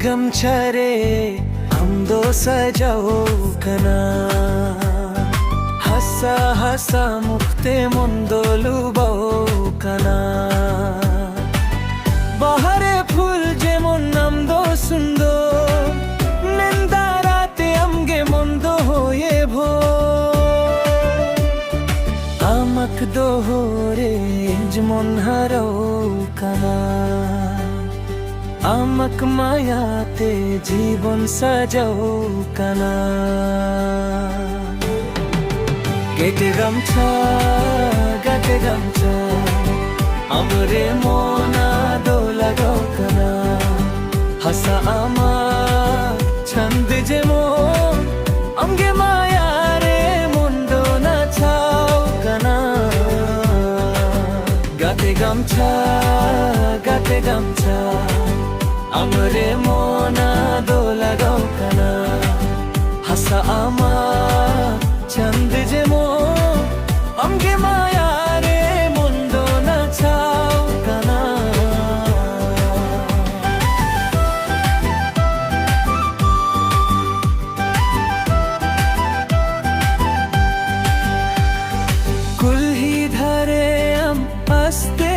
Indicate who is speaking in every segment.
Speaker 1: गमछरे हमदो सजाओ कना हसा हसा मुक्ते मंदोलु बाओ कना बाहरे फूल जेमन नामदो सुंदर नेंदाराते अमगे मंदो होये भो आमक दो हो रे जमन हारो कना आमक मायाते जीवन सजाओ कना गेटे गामछा आमरे मोना दो लगाओ कना हसा आमा छंद जेमो अमगे माया रे मुंडो ना छाओ कना गाते गामछा आमरे मोना दो लगाओ कना हसा आमा छंद जेमो अमगे माया रे मुंडो ना छाओ कना कुल्ही धरे हम आस्ते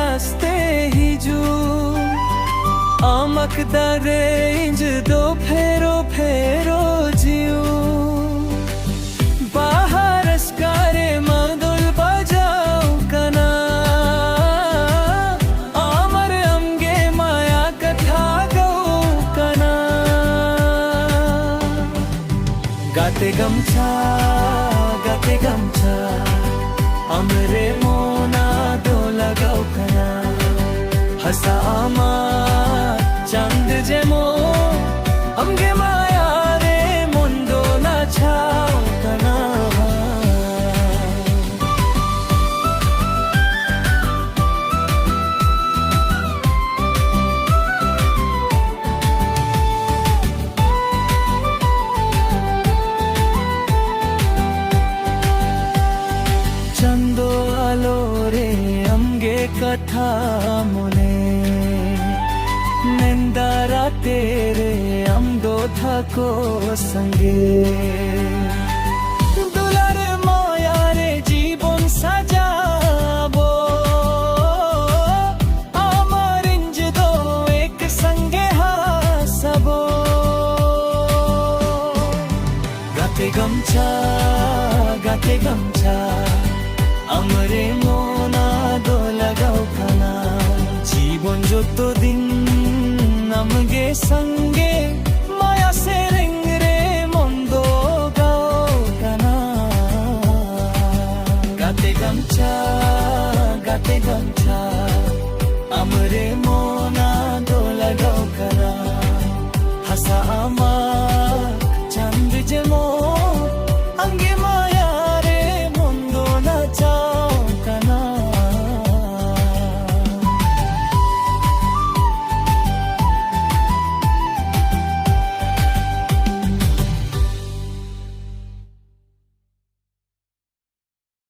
Speaker 1: आस्ते हिजू आमक दरे इंज दो फेरो फेरो जियो बाहर अस्कारे मादुल बजाओ कना आमर अमगे माया कथा गो कना गाते गमछा अमरे मोना दो लगाओ कना हसा आमा चंद जेमो अमगे माया रे मुंडो ना छाओ कना चंदो आलो रे अमगे कथा मुने नेंदारा तेरे अमदो थको संगे दुलारे माया रे जीवन सजाबो आमार इंज दो एक संगे हासबो गाते गमछा আমরে মোনা দো লাগাও কানা জীবন যতদিন আমগে সঙ্গে মায়া সে রঙ রে মন্দ গাও কানা গাতে গামছা আমরে মোনা